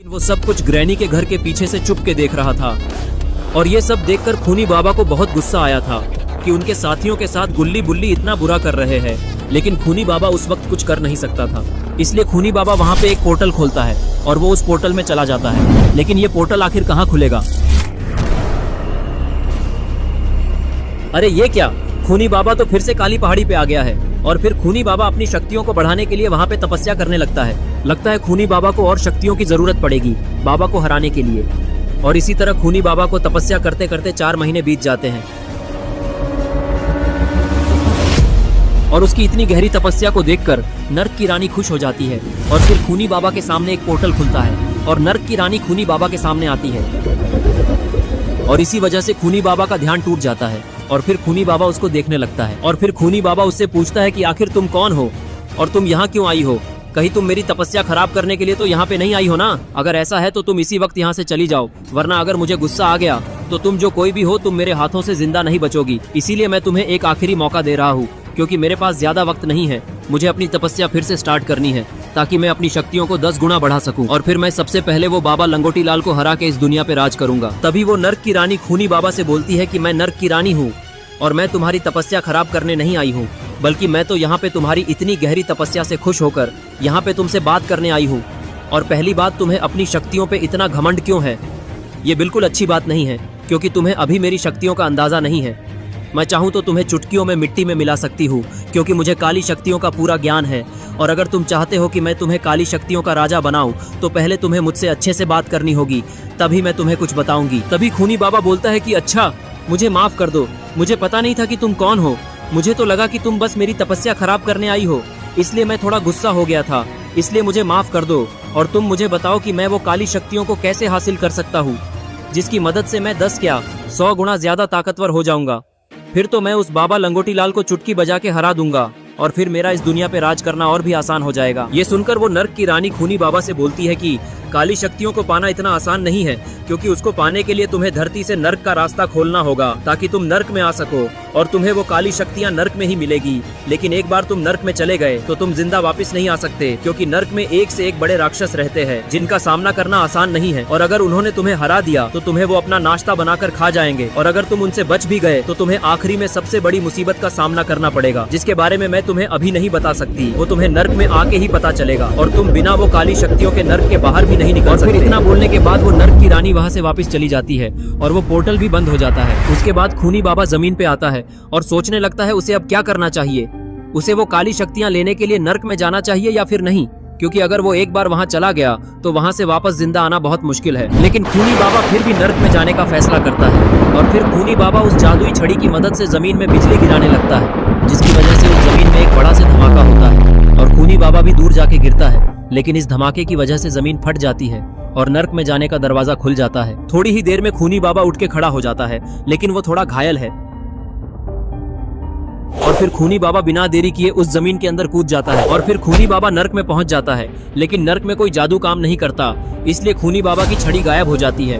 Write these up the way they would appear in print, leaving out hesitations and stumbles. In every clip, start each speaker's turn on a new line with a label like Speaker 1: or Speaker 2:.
Speaker 1: वो सब कुछ ग्रैनी के घर के पीछे से चुप के देख रहा था और ये सब देखकर खूनी बाबा को बहुत गुस्सा आया था कि उनके साथियों के साथ गुल्ली बुल्ली इतना बुरा कर रहे हैं। लेकिन खूनी बाबा उस वक्त कुछ कर नहीं सकता था, इसलिए खूनी बाबा वहाँ पे एक पोर्टल खोलता है और वो उस पोर्टल में चला जाता है। लेकिन ये पोर्टल आखिर कहाँ खुलेगा? अरे ये क्या, खूनी बाबा तो फिर से काली पहाड़ी पे आ गया है और फिर खूनी बाबा अपनी शक्तियों को बढ़ाने के लिए वहाँ पे तपस्या करने लगता है खूनी बाबा को और शक्तियों की जरूरत पड़ेगी बाबा को हराने के लिए। और इसी तरह खूनी बाबा को तपस्या करते करते 4 महीने बीत जाते हैं और उसकी इतनी गहरी तपस्या को देखकर नर्क की रानी खुश हो जाती है और फिर खूनी बाबा के सामने एक पोर्टल खुलता है और नर्क की रानी खूनी बाबा के सामने आती है और इसी वजह से खूनी बाबा का ध्यान टूट जाता है और फिर खूनी बाबा उसको देखने लगता है और फिर खूनी बाबा उससे पूछता है कि आखिर तुम कौन हो और तुम यहाँ क्यों आई हो? कहीं तुम मेरी तपस्या खराब करने के लिए तो यहाँ पे नहीं आई हो ना? अगर ऐसा है तो तुम इसी वक्त यहाँ से चली जाओ, वरना अगर मुझे गुस्सा आ गया तो तुम जो कोई भी हो तुम मेरे हाथों से जिंदा नहीं बचोगी। इसीलिए मैं तुम्हें एक आखिरी मौका दे रहा हूँ क्योंकि मेरे पास ज्यादा वक्त नहीं है। मुझे अपनी तपस्या फिर से स्टार्ट करनी है ताकि मैं अपनी शक्तियों को 10 गुना बढ़ा सकूं और फिर मैं सबसे पहले वो बाबा लंगोटी लाल को हरा के इस दुनिया पे राज करूंगा। तभी वो नर्क की रानी खूनी बाबा से बोलती है कि मैं नर्क की रानी हूँ और मैं तुम्हारी तपस्या खराब करने नहीं आई हूँ, बल्कि मैं तो यहाँ पे तुम्हारी इतनी गहरी तपस्या से खुश होकर यहाँ पे तुमसे बात करने आई हूँ। और पहली बात, तुम्हें अपनी शक्तियों पे इतना घमंड क्यों है? ये बिल्कुल अच्छी बात नहीं है क्योंकि तुम्हें अभी मेरी शक्तियों का अंदाजा नहीं है। मैं चाहूँ तो तुम्हें चुटकियों में मिट्टी में मिला सकती हूँ क्योंकि मुझे काली शक्तियों का पूरा ज्ञान है। और अगर तुम चाहते हो कि मैं तुम्हें काली शक्तियों का राजा बनाऊं तो पहले तुम्हें मुझसे अच्छे से बात करनी होगी, तभी मैं तुम्हें कुछ बताऊंगी। तभी खूनी बाबा बोलता है कि अच्छा, मुझे माफ कर दो, मुझे पता नहीं था कि तुम कौन हो। मुझे तो लगा कि तुम बस मेरी तपस्या खराब करने आई हो, इसलिए मैं थोड़ा गुस्सा हो गया था, इसलिए मुझे माफ कर दो। और तुम मुझे बताओ कि मैं वो काली शक्तियों को कैसे हासिल कर सकता हूँ जिसकी मदद से मैं 10 क्या 100 गुना ज्यादा ताकतवर हो जाऊंगा। फिर तो मैं उस बाबा लंगोटी लाल को चुटकी बजा के हरा दूंगा और फिर मेरा इस दुनिया पे राज करना और भी आसान हो जाएगा। ये सुनकर वो नर्क की रानी खूनी बाबा से बोलती है कि काली शक्तियों को पाना इतना आसान नहीं है क्योंकि उसको पाने के लिए तुम्हें धरती से नर्क का रास्ता खोलना होगा ताकि तुम नर्क में आ सको और तुम्हें वो काली शक्तियाँ नर्क में ही मिलेगी। लेकिन एक बार तुम नर्क में चले गए तो तुम जिंदा वापस नहीं आ सकते क्योंकि नर्क में एक से एक बड़े राक्षस रहते हैं जिनका सामना करना आसान नहीं है। और अगर उन्होंने तुम्हें हरा दिया तो तुम्हें वो अपना नाश्ता बनाकर खा जाएंगे और अगर तुम उनसे बच भी गए तो तुम्हें आखिरी में सबसे बड़ी मुसीबत का सामना करना पड़ेगा जिसके बारे में मैं तुम्हें अभी नहीं बता सकती। वो तुम्हें नर्क में आके ही पता चलेगा और तुम बिना वो काली शक्तियों के नर्क के बाहर भी नहीं निकल सकते। इतना बोलने के बाद वो नर्क की रानी वहाँ से वापस चली जाती है और वो पोर्टल भी बंद हो जाता है। उसके बाद खूनी बाबा जमीन पे आता है और सोचने लगता है उसे अब क्या करना चाहिए। उसे वो काली शक्तियाँ लेने के लिए नर्क में जाना चाहिए या फिर नहीं, क्योंकि अगर वो एक बार वहाँ चला गया तो वहाँ से वापस जिंदा आना बहुत मुश्किल है। लेकिन खूनी बाबा फिर भी नर्क में जाने का फैसला करता है और फिर खूनी बाबा उस जादुई छड़ी की मदद से जमीन में बिजली गिराने लगता है जिसकी वजह से उस जमीन में एक बड़ा से धमाका होता है और खूनी बाबा भी दूर जाके गिरता है। लेकिन इस धमाके की वजह से जमीन फट जाती है और नर्क में जाने का दरवाजा खुल जाता है। थोड़ी ही देर में खूनी बाबा उठ के खड़ा हो जाता है लेकिन वो थोड़ा घायल है और फिर खूनी बाबा बिना देरी किए उस जमीन के अंदर कूद जाता है और फिर खूनी बाबा नर्क में पहुंच जाता है। लेकिन नर्क में कोई जादू काम नहीं करता, इसलिए खूनी बाबा की छड़ी गायब हो जाती है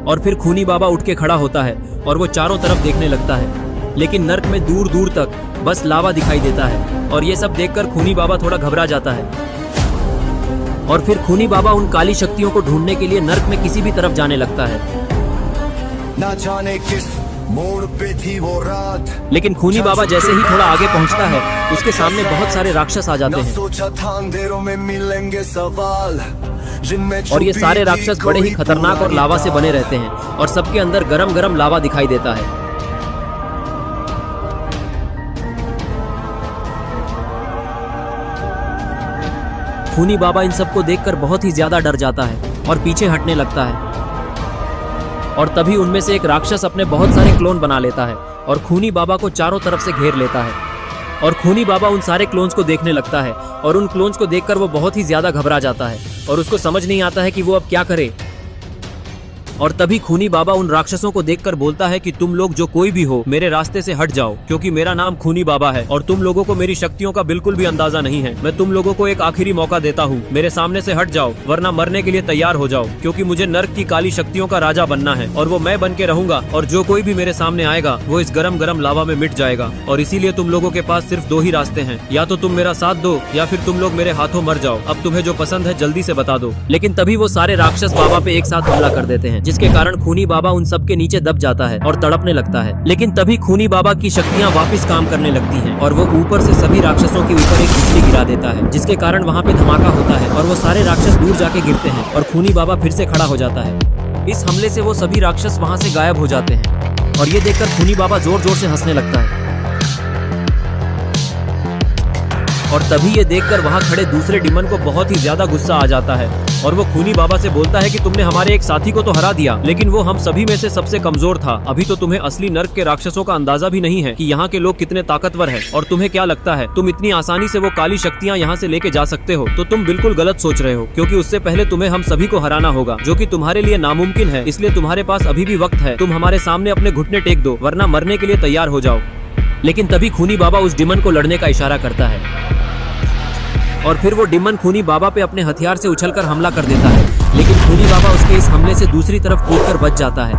Speaker 1: और फिर खूनी बाबा उठ के खड़ा होता है और वो चारों तरफ देखने लगता है। लेकिन नर्क में दूर दूर तक बस लावा दिखाई देता है और ये सब देखकर खूनी बाबा थोड़ा घबरा जाता है और फिर खूनी बाबा उन काली शक्तियों को ढूंढने के लिए नर्क में किसी भी तरफ जाने लगता है।
Speaker 2: ना जाने किस मोड़ पे थी वो रात,
Speaker 1: लेकिन खूनी बाबा जैसे ही थोड़ा आगे पहुंचता है उसके सामने बहुत सारे राक्षस आ जाते हैं
Speaker 2: सोचा था अंधेरों में मिलेंगे सवाल जिनमें
Speaker 1: और ये सारे राक्षस बड़े ही खतरनाक और लावा से बने रहते हैं और सबके अंदर गरम गरम लावा दिखाई देता है। खूनी बाबा इन सबको देखकर बहुत ही ज्यादा डर जाता है और पीछे हटने लगता है और तभी उनमें से एक राक्षस अपने बहुत सारे क्लोन बना लेता है और खूनी बाबा को चारों तरफ से घेर लेता है और खूनी बाबा उन सारे क्लोन्स को देखने लगता है और उन क्लोन्स को देखकर वो बहुत ही ज्यादा घबरा जाता है और उसको समझ नहीं आता है कि वो अब क्या करे। और तभी खूनी बाबा उन राक्षसों को देखकर बोलता है कि तुम लोग जो कोई भी हो मेरे रास्ते से हट जाओ, क्योंकि मेरा नाम खूनी बाबा है और तुम लोगों को मेरी शक्तियों का बिल्कुल भी अंदाजा नहीं है। मैं तुम लोगों को एक आखिरी मौका देता हूँ, मेरे सामने से हट जाओ वरना मरने के लिए तैयार हो जाओ, क्योंकि मुझे नर्क की काली शक्तियों का राजा बनना है और वो मैं बन के रहूंगा और जो कोई भी मेरे सामने आएगा वो इस गरम गरम लावा में मिट जाएगा। और इसीलिए तुम लोगों के पास सिर्फ दो ही रास्ते हैं, या तो तुम मेरा साथ दो या फिर तुम लोग मेरे हाथों मर जाओ। अब तुम्हें जो पसंद है जल्दी से बता दो। लेकिन तभी वो सारे राक्षस बाबा पे एक साथ हमला कर देते हैं, जिसके कारण खूनी बाबा उन सब के नीचे दब जाता है और तड़पने लगता है। लेकिन तभी खूनी बाबा की शक्तियाँ वापस काम करने लगती हैं और वो ऊपर से सभी राक्षसों के ऊपर एक बिजली गिरा देता है, जिसके कारण वहाँ पे धमाका होता है और वो सारे राक्षस दूर जाके गिरते हैं और खूनी बाबा फिर से खड़ा हो जाता है। इस हमले से वो सभी राक्षस वहाँ से गायब हो जाते हैं और ये देखकर खूनी बाबा जोर जोर से हंसने लगता है। और तभी ये देखकर वहाँ खड़े दूसरे डिमन को बहुत ही ज्यादा गुस्सा आ जाता है और वो खूनी बाबा से बोलता है कि तुमने हमारे एक साथी को तो हरा दिया, लेकिन वो हम सभी में से सबसे कमजोर था। अभी तो तुम्हें असली नर्क के राक्षसों का अंदाजा भी नहीं है कि यहाँ के लोग कितने ताकतवर हैं। और तुम्हें क्या लगता है तुम इतनी आसानी से वो काली शक्तियाँ यहाँ से लेके जा सकते हो? तो तुम बिल्कुल गलत सोच रहे हो, क्योंकि उससे पहले तुम्हें हम सभी को हराना होगा, जो कि तुम्हारे लिए नामुमकिन है। इसलिए तुम्हारे पास अभी भी वक्त है, तुम हमारे सामने अपने घुटने टेक दो वरना मरने के लिए तैयार हो जाओ। लेकिन तभी खूनी बाबा उस डिमन को लड़ने का इशारा करता है और फिर वो डिमन खूनी बाबा पे अपने हथियार से उछलकर हमला कर देता है, लेकिन खूनी बाबा उसके इस हमले से दूसरी तरफ कूदकर बच जाता है।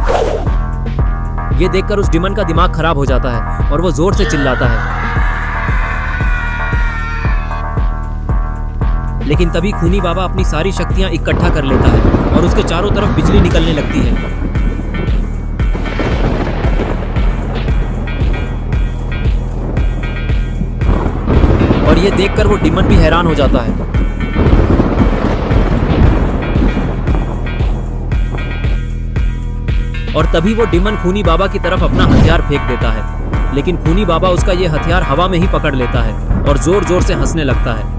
Speaker 1: ये देखकर उस डिमन का दिमाग खराब हो जाता है और वो जोर से चिल्लाता है। लेकिन तभी खूनी बाबा अपनी सारी शक्तियां इकट्ठा कर लेता है और उसके चारों तरफ बिजली निकलने लगती है। और ये देखकर वो डिमन भी हैरान हो जाता है। और तभी वो डिमन खूनी बाबा की तरफ अपना हथियार फेंक देता है, लेकिन खूनी बाबा उसका ये हथियार हवा में ही पकड़ लेता है और जोर जोर से हंसने लगता है।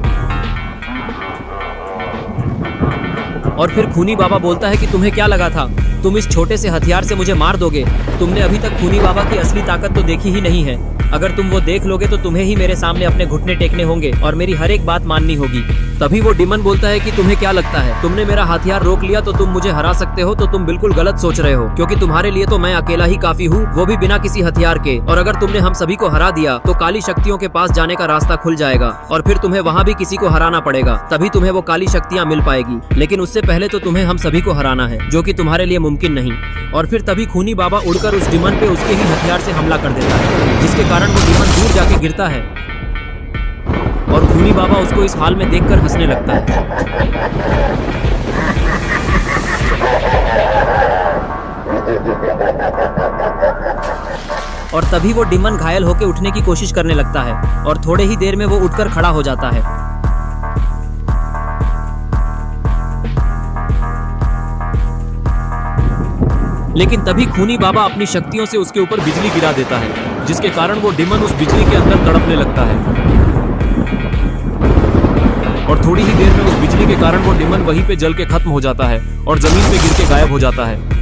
Speaker 1: और फिर खूनी बाबा बोलता है कि तुम्हें क्या लगा था तुम इस छोटे से हथियार से मुझे मार दोगे? तुमने अभी तक खूनी बाबा की असली ताकत तो देखी ही नहीं है। अगर तुम वो देख लोगे तो तुम्हें ही मेरे सामने अपने घुटने टेकने होंगे और मेरी हर एक बात माननी होगी। तभी वो डिमन बोलता है कि तुम्हें क्या लगता है तुमने मेरा हथियार रोक लिया तो तुम मुझे हरा सकते हो? तो तुम बिल्कुल गलत सोच रहे हो, क्योंकि तुम्हारे लिए तो मैं अकेला ही काफी हूँ, वो भी बिना किसी हथियार के। और अगर तुमने हम सभी को हरा दिया तो काली शक्तियों के पास जाने का रास्ता खुल जाएगा और फिर तुम्हें वहाँ भी किसी को हराना पड़ेगा, तभी तुम्हें वो काली शक्तियाँ मिल पाएगी। लेकिन उससे पहले तो तुम्हें हम सभी को हराना है, जो कि तुम्हारे लिए मुमकिन नहीं। और फिर तभी खूनी बाबा उड़कर उस डिमन पे उसके ही हथियार से हमला कर देता है, जिसके कारण वो डिमन दूर जाके गिरता है और खूनी बाबा उसको इस हाल में देखकर हंसने लगता है। और तभी वो डिमन घायल होकर उठने की कोशिश करने लगता है और थोड़े ही देर में वो उठकर खड़ा हो जाता है। लेकिन तभी खूनी बाबा अपनी शक्तियों से उसके ऊपर बिजली गिरा देता है, जिसके कारण वो डिमन उस बिजली के अंदर तड़पने लगता है और थोड़ी ही देर में उस बिजली के कारण वो डिमन वहीं पे जल के खत्म हो जाता है और जमीन पे गिर के गायब हो जाता है।